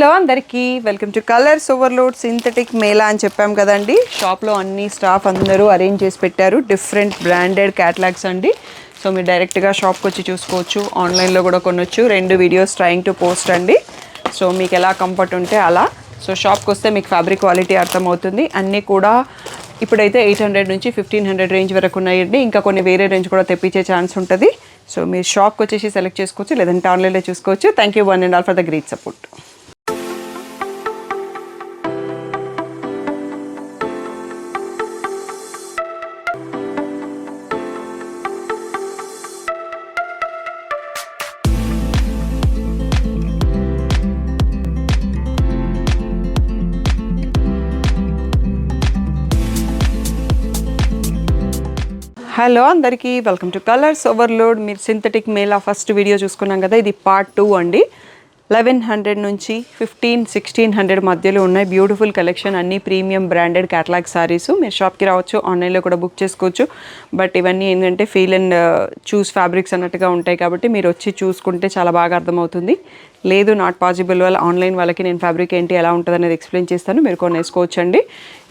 Hello అందరికీ welcome to colours overload synthetic Mela అని చెప్పాం కదండి. షాప్లో అన్ని స్టాఫ్ అందరూ అరేంజ్ చేసి పెట్టారు. డిఫరెంట్ బ్రాండెడ్ క్యాటలాగ్స్ అండి. సో మీరు డైరెక్ట్గా షాప్కి వచ్చి చూసుకోవచ్చు, ఆన్లైన్లో కూడా కొనొచ్చు. 2 వీడియోస్ ట్రయింగ్ టు పోస్ట్ అండి. సో మీకు ఎలా కంఫర్ట్ ఉంటే అలా. సో షాప్కి వస్తే మీకు ఫ్యాబ్రిక్ క్వాలిటీ అర్థమవుతుంది. అన్నీ కూడా ఇప్పుడైతే 800 నుంచి 1500 రేంజ్ వరకు ఉన్నాయండి. ఇంకా కొన్ని వేరే రేంజ్ కూడా తెప్పించే ఛాన్స్ ఉంటుంది. సో మీరు షాప్కి వచ్చేసి సెలెక్ట్ చేసుకోవచ్చు, లేదంటే ఆన్లైన్లో చూసుకోవచ్చు. Thank you one and all for the great support. Hello అందరికీ వెల్కమ్ టు కలర్స్ ఓవర్లోడ్. మీరు సింథటిక్ మేళా ఫస్ట్ వీడియో చూసుకున్నాం కదా, ఇది పార్ట్ 2 అండి. 1100 నుంచి 1600 మధ్యలో ఉన్నాయి బ్యూటిఫుల్ కలెక్షన్. అన్ని ప్రీమియం బ్రాండెడ్ క్యాటలాగ్ సారీస్. మీరు షాప్కి రావచ్చు, ఆన్లైన్లో కూడా బుక్ చేసుకోవచ్చు. బట్ ఇవన్నీ ఏంటంటే ఫీల్ అండ్ చూస్ ఫ్యాబ్రిక్స్ అన్నట్టుగా ఉంటాయి కాబట్టి మీరు వచ్చి చూసుకుంటే చాలా బాగా అర్థమవుతుంది. లేదు నాట్ పాసిబుల్ వాళ్ళ ఆన్లైన్ వాళ్ళకి నేను ఫ్యాబ్రిక్ ఏంటి ఎలా ఉంటుంది అనేది ఎక్స్ప్లెయిన్ చేస్తాను, మీరు కొనేసుకోవచ్చు అండి.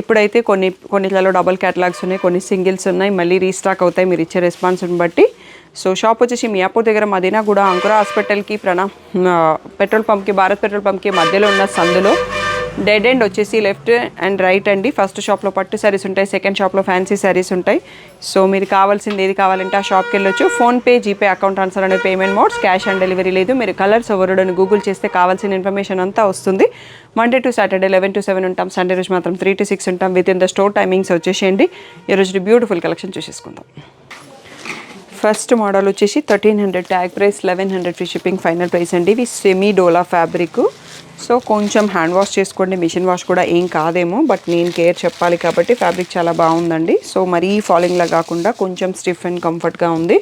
ఇప్పుడైతే కొన్నిట్లలో డబుల్ క్యాటలాగ్స్ ఉన్నాయి, కొన్ని సింగిల్స్ ఉన్నాయి, మళ్ళీ రీస్టాక్ అవుతాయి మీరు ఇచ్చే రెస్పాన్స్ని బట్టి. సో షాప్ వచ్చేసి మియాపూర్ దగ్గర మదీనా కూడా అంకుర హాస్పిటల్కి పెట్రోల్ పంప్కి భారత్ పెట్రోల్ పంప్కి మధ్యలో ఉన్న సందులో డెడ్ ఎండ్ వచ్చేసి లెఫ్ట్ అండ్ రైట్ అండి. ఫస్ట్ షాప్లో పట్టు శారీస్ ఉంటాయి, సెకండ్ షాప్లో ఫ్యాన్సీ శారీస్ ఉంటాయి. సో మీరు కావాల్సింది ఏది కావాలంటే ఆ షాప్కి వెళ్ళొచ్చు. ఫోన్పే, జీపే, అకౌంట్ ట్రాన్స్ఫర్ అనే payment modes, cash on delivery లేదు. మీరు కలర్స్ ఓవర్లోడ్ అని గూగుల్ చేస్తే కావాల్సిన ఇన్ఫర్మేషన్ అంతా వస్తుంది. మండే టు సాటర్డే 11 to 7 ఉంటాం, సండే రోజు మాత్రం 3 to 6 ఉంటాం. With in the store timings వచ్చేసేయండి. ఈరోజు బ్యూటిఫుల్ కలెక్షన్ చూసేసుకుందాం. ఫస్ట్ మోడల్ వచ్చేసి 1300 tag price, 1100 free shipping final price అండి. ఇవి సెమీ డోలా ఫ్యాబ్రిక్. సో కొంచెం హ్యాండ్ వాష్ చేసుకోండి, మిషన్ వాష్ కూడా ఏం కాదేమో, బట్ నేను కేర్ చెప్పాలి కాబట్టి ఫ్యాబ్రిక్ చాలా బాగుందండి. సో మరీ ఫాలింగ్లా కాకుండా కొంచెం స్టిఫ్ అండ్ కంఫర్ట్గా ఉంది.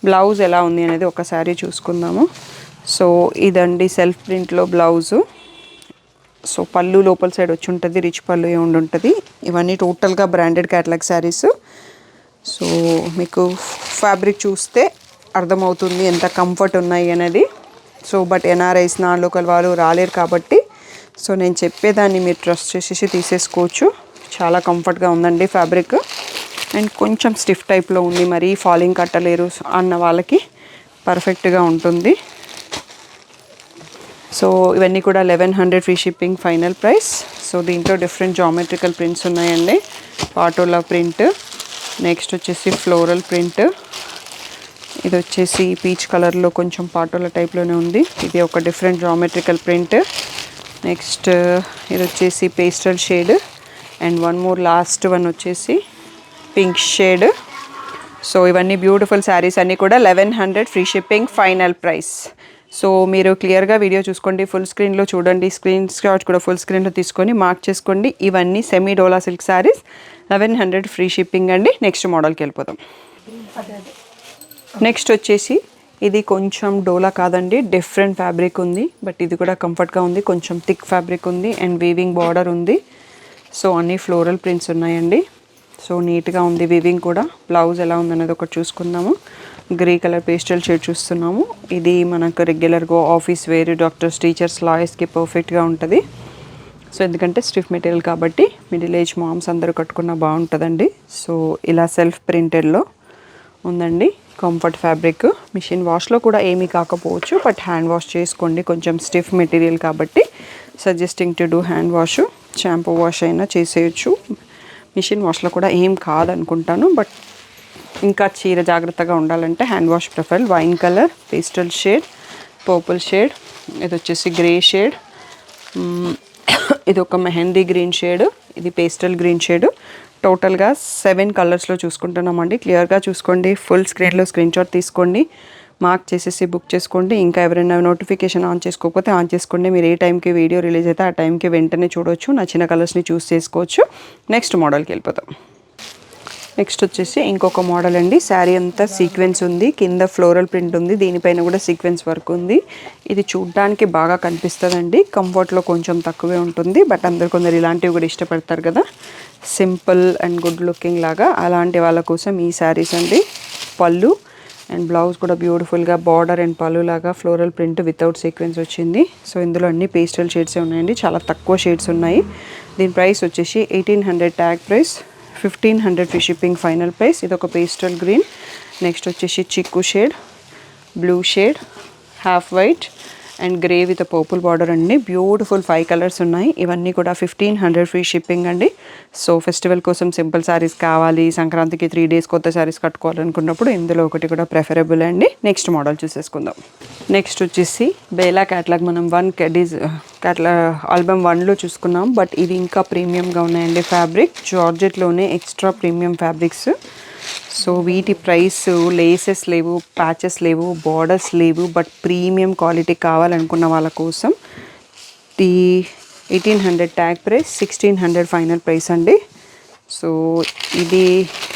బ్లౌజ్ ఎలా ఉంది అనేది ఒకసారి చూసుకుందాము. సో ఇదండి సెల్ఫ్ ప్రింట్లో బ్లౌజు. సో పళ్ళు లోపల సైడ్ వచ్చి ఉంటుంది, రిచ్ పళ్ళు ఏముండి ఉంటుంది. ఇవన్నీ టోటల్గా బ్రాండెడ్ క్యాటలాగ్ శారీస్. సో మీకు ఫ్యాబ్రిక్ చూస్తే అర్థమవుతుంది ఎంత కంఫర్ట్ ఉన్నాయి అనేది. So but NRIs non local వాళ్ళు రాలేరు కాబట్టి సో నేను చెప్పేదాన్ని మీరు ట్రస్ట్ చేసేసి తీసేసుకోవచ్చు. చాలా కంఫర్ట్గా ఉందండి ఫ్యాబ్రిక్. అండ్ కొంచెం స్టిఫ్ టైప్లో ఉంది, మరీ ఫాలింగ్ కట్టలేరు అన్న వాళ్ళకి పర్ఫెక్ట్గా ఉంటుంది. సో ఇవన్నీ కూడా 1100 free shipping final price. So దీంట్లో డిఫరెంట్ జామెట్రికల్ ప్రింట్స్ ఉన్నాయండి. పాటోలా ప్రింట్, నెక్స్ట్ వచ్చేసి ఫ్లోరల్ ప్రింట్, ఇది వచ్చేసి పీచ్ కలర్లో కొంచెం పాటోలా టైప్లోనే ఉంది. ఇది ఒక డిఫరెంట్ జామెట్రికల్ ప్రింట్. నెక్స్ట్ ఇది వచ్చేసి pastel shade and one more last one వచ్చేసి పింక్ షేడ్. సో ఇవన్నీ బ్యూటిఫుల్ శారీస్ అన్నీ కూడా 1100 free shipping final price. So మీరు క్లియర్గా వీడియో చూసుకోండి, ఫుల్ స్క్రీన్లో చూడండి, స్క్రీన్ షాట్ కూడా ఫుల్ స్క్రీన్లో తీసుకొని మార్క్ చేసుకోండి. ఇవన్నీ సెమీ డోలా సిల్క్ శారీస్, 1100 ఫ్రీ షిప్పింగ్ అండి. నెక్స్ట్ మోడల్కి వెళ్ళిపోదాం. నెక్స్ట్ వచ్చేసి ఇది కొంచెం డోలా కాదండి, డిఫరెంట్ ఫ్యాబ్రిక్ ఉంది, బట్ ఇది కూడా కంఫర్ట్గా ఉంది. కొంచెం థిక్ ఫ్యాబ్రిక్ ఉంది అండ్ వీవింగ్ బార్డర్ ఉంది. సో అన్నీ ఫ్లోరల్ ప్రింట్స్ ఉన్నాయండి. సో నీట్గా ఉంది వీవింగ్ కూడా. బ్లౌజ్ ఎలా ఉందనేది ఒకటి చూసుకుందాము. గ్రే కలర్ పేస్టల్ షేడ్ చూస్తున్నాము. ఇది మనకు రెగ్యులర్గా ఆఫీస్ వేర్, డాక్టర్స్, టీచర్స్, లాయర్స్కి పర్ఫెక్ట్గా ఉంటుంది. సో ఎందుకంటే స్టిఫ్ మెటీరియల్ కాబట్టి మిడిల్ ఏజ్ మామ్స్ అందరూ కట్టుకున్న బాగుంటుందండి. సో ఇలా సెల్ఫ్ ప్రింటెడ్లో ఉందండి. Comfort fabric. మిషన్ వాష్లో కూడా ఏమీ కాకపోవచ్చు, బట్ హ్యాండ్ వాష్ చేసుకోండి. కొంచెం స్టిఫ్ మెటీరియల్ కాబట్టి suggesting to do hand wash. Shampoo wash అయినా చేసేయచ్చు, మిషన్ వాష్లో కూడా ఏం కాదనుకుంటాను. బట్ ఇంకా చీర జాగ్రత్తగా ఉండాలంటే hand wash prefer. Wine colour, pastel shade, purple shade, ఇది వచ్చేసి గ్రే షేడ్, ఇది ఒక మెహందీ గ్రీన్ షేడ్, ఇది పేస్టల్ గ్రీన్ షేడ్. టోటల్గా 7 కలర్స్లో చూసుకుంటున్నామండి. క్లియర్గా చూసుకోండి, ఫుల్ స్క్రీన్లో స్క్రీన్ షాట్ తీసుకోండి, మార్క్ చేసేసి బుక్ చేసుకోండి. ఇంకా ఎవరైనా నోటిఫికేషన్ ఆన్ చేసుకోకపోతే ఆన్ చేసుకోండి. మీరు ఏ టైంకి వీడియో రిలీజ్ అయితే ఆ టైంకి వెంటనే చూడవచ్చు, నచ్చిన కలర్స్ని చూస్ చేసుకోవచ్చు. నెక్స్ట్ మోడల్కి వెళ్ళిపోతాం. నెక్స్ట్ వచ్చేసి ఇంకొక మోడల్ అండి. శారీ అంతా సీక్వెన్స్ ఉంది, కింద ఫ్లోరల్ ప్రింట్ ఉంది, దీనిపైన కూడా సీక్వెన్స్ వర్క్ ఉంది. ఇది చూడ్డానికి బాగా కనిపిస్తుందండి, కంఫర్ట్లో కొంచెం తక్కువే ఉంటుంది. బట్ అందరు కొందరు ఇలాంటివి కూడా ఇష్టపడతారు కదా, సింపుల్ అండ్ గుడ్ లుకింగ్ లాగా. అలాంటి వాళ్ళ కోసం ఈ శారీస్ అండి. పళ్ళు అండ్ బ్లౌజ్ కూడా బ్యూటిఫుల్గా బార్డర్ అండ్ పళ్ళు లాగా ఫ్లోరల్ ప్రింట్ వితౌట్ సీక్వెన్స్ వచ్చింది. సో ఇందులో అన్ని పేస్టల్ షేడ్సే ఉన్నాయండి, చాలా తక్కువ షేడ్స్ ఉన్నాయి. దీని ప్రైస్ వచ్చేసి 1800 tag price, 1500 free shipping final price. ఇది ఒక పేస్టల్ గ్రీన్. నెక్స్ట్ వచ్చేసి చిక్కు shade, blue shade, half white and grey with purple border అండి. బ్యూటిఫుల్ 5 కలర్స్ ఉన్నాయి. ఇవన్నీ కూడా 1500 ఫ్రీ షిప్పింగ్ అండి. సో ఫెస్టివల్ కోసం సింపుల్ శారీస్ కావాలి, సంక్రాంతికి 3 డేస్ కొత్త శారీస్ కట్టుకోవాలనుకున్నప్పుడు ఇందులో ఒకటి కూడా ప్రిఫరబుల్ అండి. నెక్స్ట్ మోడల్ చూసేసుకుందాం. నెక్స్ట్ వచ్చేసి బేలా క్యాటలాగ్ మనం క్యాటలాగ్ ఆల్బమ్ 1లో చూసుకున్నాం, బట్ ఇది ఇంకా ప్రీమియంగా ఉన్నాయండి. ఫ్యాబ్రిక్ జార్జెట్లోనే ఎక్స్ట్రా ప్రీమియం ఫ్యాబ్రిక్స్. సో వీటి ప్రైస్ లేసెస్ లేవు, ప్యాచెస్ లేవు, బార్డర్స్ లేవు, బట్ ప్రీమియం క్వాలిటీ కావాలనుకున్న వాళ్ళ కోసం the 1800 tag price, 1600 final price అండి. సో ఇది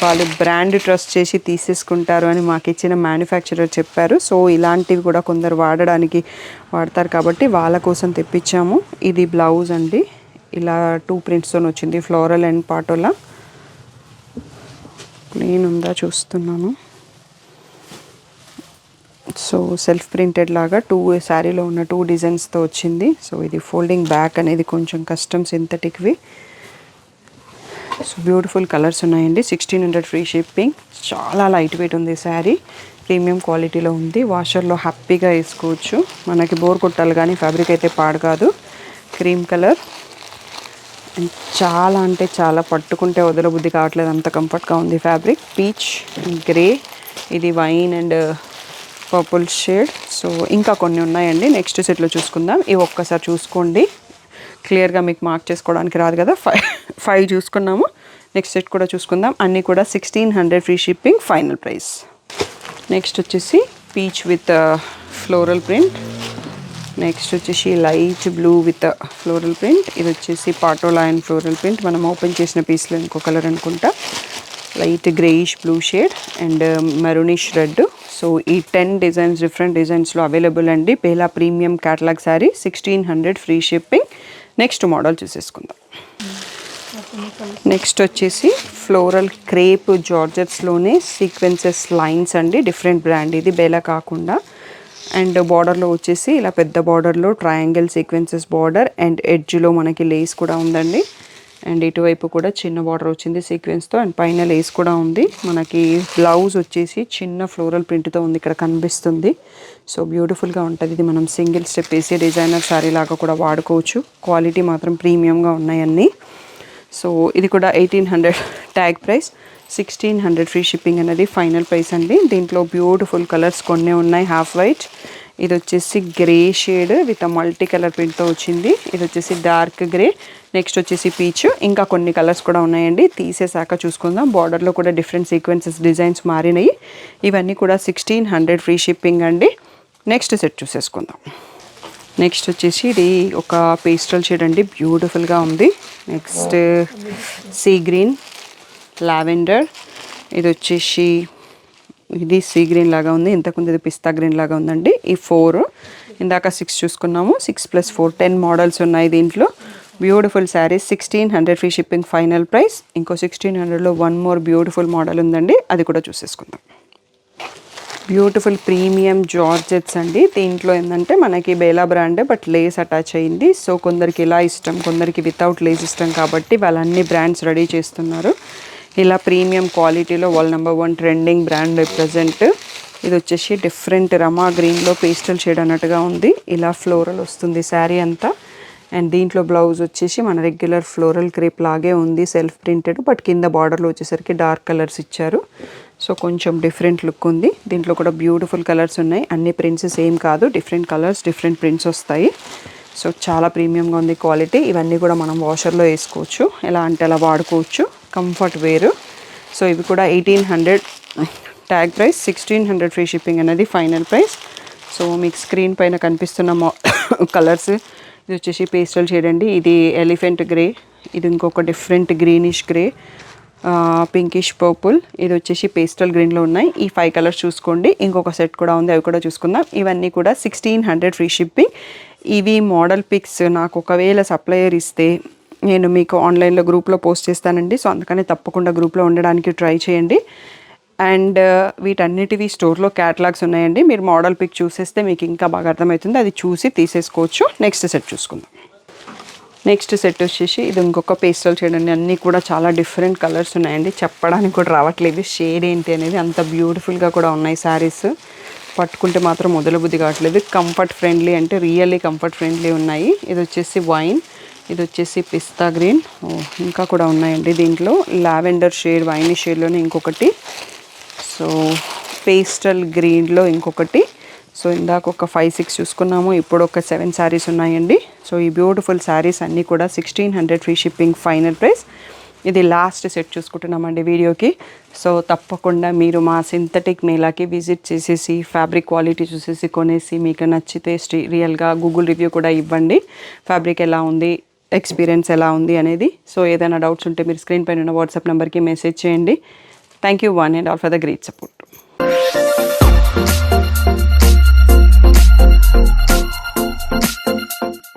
వాళ్ళు బ్రాండ్ ట్రస్ట్ చేసి తీసేసుకుంటారు అని మాకు ఇచ్చిన మ్యానుఫ్యాక్చరర్ చెప్పారు. సో ఇలాంటివి కూడా కొందరు వాడతారు కాబట్టి వాళ్ళ కోసం తెప్పించాము. ఇది బ్లౌజ్ అండి, ఇలా 2 ప్రింట్స్తో వచ్చింది, ఫ్లోరల్ అండ్ పాటోలా. ప్లెయిన్ ఉందా చూస్తున్నాను. సో సెల్ఫ్ ప్రింటెడ్ లాగా శారీలో ఉన్న 2 డిజైన్స్తో వచ్చింది. సో ఇది ఫోల్డింగ్ బ్యాక్ అనేది కొంచెం కస్టమ్ సింథటిక్వి. సో బ్యూటిఫుల్ కలర్స్ ఉన్నాయండి. 1600 ఫ్రీ షిప్పింగ్. చాలా లైట్ వెయిట్ ఉంది శారీ, ప్రీమియం క్వాలిటీలో ఉంది. వాషర్లో హ్యాపీగా వేసుకోవచ్చు, మనకి బోర్ కొట్టాలి కానీ ఫ్యాబ్రిక్ అయితే పాడు కాదు. క్రీమ్ కలర్ అండ్ చాలా అంటే చాలా పట్టుకుంటే వదలబుద్ధి కావట్లేదు, అంత కంఫర్ట్గా ఉంది ఫ్యాబ్రిక్. పీచ్ అండ్ గ్రే, ఇది wine and purple shade. So ఇంకా కొన్ని ఉన్నాయండి, నెక్స్ట్ సెట్లో చూసుకుందాం. ఇవి ఒక్కసారి చూసుకోండి, క్లియర్గా మీకు మార్క్ చేసుకోవడానికి రాదు కదా. 5 చూసుకున్నాము, నెక్స్ట్ సెట్ కూడా చూసుకుందాం. అన్నీ కూడా 1600 free shipping final price. Next వచ్చేసి peach with floral print. Next వచ్చేసి light blue with floral print. ఇది వచ్చేసి పాటోలా అండ్ ఫ్లోరల్ ప్రింట్. మనం ఓపెన్ చేసిన పీస్లో ఇంకో కలర్ అనుకుంటా, light greyish blue shade and maroonish red. So ఈ 10 డిజైన్స్ డిఫరెంట్ డిజైన్స్లో అవైలబుల్ అండి. Bela premium catalogue sari, 1600 free shipping. Next model చూసేసుకుందాం. నెక్స్ట్ వచ్చేసి ఫ్లోరల్ క్రేప్ జార్జెట్స్లోనే సీక్వెన్సెస్ లైన్స్ అండి, డిఫరెంట్ బ్రాండ్ ఇది, బేలా కాకుండా. అండ్ బార్డర్లో వచ్చేసి ఇలా పెద్ద బార్డర్లో ట్రయాంగిల్ సీక్వెన్సెస్ బార్డర్ అండ్ ఎడ్జ్లో మనకి లేస్ కూడా ఉందండి. అండ్ ఇటువైపు కూడా చిన్న బార్డర్ వచ్చింది సీక్వెన్స్తో అండ్ పైన లేస్ కూడా ఉంది. మనకి బ్లౌజ్ వచ్చేసి చిన్న ఫ్లోరల్ ప్రింట్తో ఉంది, ఇక్కడ కనిపిస్తుంది. సో బ్యూటిఫుల్గా ఉంటుంది. ఇది మనం సింగిల్ స్టెప్ వేసి డిజైనర్ శారీ లాగా కూడా వాడుకోవచ్చు. క్వాలిటీ మాత్రం ప్రీమియంగా ఉన్నాయన్నీ. సో ఇది కూడా 1800 ట్యాగ్ ప్రైస్, 1600 ఫ్రీ షిప్పింగ్ అనేది ఫైనల్ ప్రైస్ అండి. దీంట్లో బ్యూటిఫుల్ కలర్స్ కొన్ని ఉన్నాయి. హాఫ్ వైట్, ఇది వచ్చేసి grey shade with multi colour ప్రింట్తో వచ్చింది. ఇది వచ్చేసి డార్క్ గ్రే, నెక్స్ట్ వచ్చేసి పీచ్. ఇంకా కొన్ని కలర్స్ కూడా ఉన్నాయండి, తీసేసాక చూసుకుందాం. బార్డర్లో కూడా డిఫరెంట్ సీక్వెన్సెస్ డిజైన్స్ మారినాయి. ఇవన్నీ కూడా 1600 ఫ్రీ షిప్పింగ్ అండి. నెక్స్ట్ సెట్ చూసేసుకుందాం. నెక్స్ట్ వచ్చేసి ఇది ఒక పేస్టల్ షేడ్ అండి, బ్యూటిఫుల్గా ఉంది. నెక్స్ట్ సీ గ్రీన్, లావెండర్, ఇది వచ్చేసి ఇది సీ గ్రీన్ లాగా ఉంది, ఇంతకుముందు ఇది పిస్తా గ్రీన్ లాగా ఉందండి. ఈ 4, ఇందాక 6 చూసుకున్నాము, 6 + 4 10 మోడల్స్ ఉన్నాయి దీంట్లో. Beautiful saris, 1600 free shipping final price. ఇంకో 1600లో 1 మోర్ బ్యూటిఫుల్ మోడల్ ఉందండి, అది కూడా చూసేసుకుందాం. బ్యూటిఫుల్ ప్రీమియం జార్జెట్స్ అండి. దీంట్లో ఏంటంటే మనకి Bela brand but lace attach అయింది. సో కొందరికి ఇలా ఇష్టం, కొందరికి వితౌట్ లేస్ ఇష్టం, కాబట్టి వాళ్ళన్ని బ్రాండ్స్ రెడీ చేస్తున్నారు. ఇలా ప్రీమియం క్వాలిటీలో వాళ్ళ నెంబర్ 1 ట్రెండింగ్ బ్రాండ్ ప్రజెంట్. ఇది వచ్చేసి డిఫరెంట్ రమా గ్రీన్లో పేస్టల్ షేడ్ అన్నట్టుగా ఉంది. ఇలా ఫ్లోరల్ వస్తుంది శారీ అంతా. అండ్ దీంట్లో బ్లౌజ్ వచ్చేసి మన రెగ్యులర్ ఫ్లోరల్ క్రేప్ లాగే ఉంది, సెల్ఫ్ ప్రింటెడ్, బట్ కింద బార్డర్లో వచ్చేసరికి డార్క్ కలర్స్ ఇచ్చారు. సో కొంచెం డిఫరెంట్ లుక్ ఉంది. దీంట్లో కూడా బ్యూటిఫుల్ కలర్స్ ఉన్నాయి. అన్ని ప్రింట్స్ సేమ్ కాదు, డిఫరెంట్ కలర్స్ డిఫరెంట్ ప్రింట్స్ వస్తాయి. సో చాలా ప్రీమియంగా ఉంది క్వాలిటీ. ఇవన్నీ కూడా మనం వాషర్లో వేసుకోవచ్చు, ఎలా అంటే అలా వాడుకోవచ్చు, కంఫర్ట్ వేరు. సో ఇవి కూడా 1800 ట్యాగ్ ప్రైస్, 1600 ఫ్రీ షిప్పింగ్ అనేది ఫైనల్ ప్రైస్. సో మీకు స్క్రీన్ పైన కనిపిస్తున్న కలర్స్, ఇది వచ్చేసి పేస్టల్ షేడ్ అండి, ఇది ఎలిఫెంట్ గ్రే, ఇది ఇంకొక different greenish grey, pinkish purple, ఇది వచ్చేసి పేస్టల్ గ్రీన్లో ఉన్నాయి. ఈ 5 కలర్స్ చూసుకోండి. ఇంకొక సెట్ కూడా ఉంది, అవి కూడా చూసుకుందాం. ఇవన్నీ కూడా 1600 ఫ్రీ షిప్పింగ్. ఇవి మోడల్ పిక్స్ నాకు ఒకవేళ సప్లయర్ ఇస్తే నేను మీకు ఆన్లైన్లో గ్రూప్లో పోస్ట్ చేస్తానండి. సో అందుకని తప్పకుండా గ్రూప్లో ఉండడానికి ట్రై చేయండి. అండ్ వీటన్నిటివి స్టోర్లో క్యాటలాగ్స్ ఉన్నాయండి. మీరు మోడల్ పిక్ చూసేస్తే మీకు ఇంకా బాగా అర్థమవుతుంది, అది చూసి తీసేసుకోవచ్చు. నెక్స్ట్ సెట్ చూసుకుందాం. నెక్స్ట్ సెట్ వచ్చేసి ఇది ఇంకొక పేస్టల్ షేడ్ అండి. అన్నీ కూడా చాలా డిఫరెంట్ కలర్స్ ఉన్నాయండి, చెప్పడానికి కూడా రావట్లేదు షేడ్ ఏంటి అనేది. అంత బ్యూటిఫుల్గా కూడా ఉన్నాయి శారీస్. పట్టుకుంటే మాత్రం మొదలబుద్ధి కావట్లేదు. కంఫర్ట్ ఫ్రెండ్లీ అంటే రియల్లీ కంఫర్ట్ ఫ్రెండ్లీ ఉన్నాయి. ఇది వచ్చేసి వైన్, ఇది వచ్చేసి పిస్తా గ్రీన్, ఇంకా కూడా ఉన్నాయండి దీంట్లో. లావెండర్ షేడ్, వైన్ షేడ్లోనే ఇంకొకటి, సో పేస్టల్ గ్రీన్లో ఇంకొకటి. సో ఇందాక ఒక 5-6 చూసుకున్నాము, ఇప్పుడు ఒక 7 శారీస్ ఉన్నాయండి. సో ఈ బ్యూటిఫుల్ శారీస్ అన్నీ కూడా 1600 ఫ్రీ షిప్పింగ్ ఫైనల్ ప్రైస్. ఇది లాస్ట్ సెట్ చూసుకుంటున్నామండి వీడియోకి. సో తప్పకుండా మీరు మా సింథటిక్ మేళాకి విజిట్ చేసేసి ఫ్యాబ్రిక్ క్వాలిటీ చూసేసి కొనేసి మీకు నచ్చితే రియల్గా గూగుల్ రివ్యూ కూడా ఇవ్వండి, ఫ్యాబ్రిక్ ఎలా ఉంది, ఎక్స్పీరియన్స్ ఎలా ఉంది అనేది. సో ఏదైనా డౌట్స్ ఉంటే మీరు స్క్రీన్ పైన ఉన్న వాట్సాప్ నెంబర్కి మెసేజ్ చేయండి. Thank you one and all for the great support.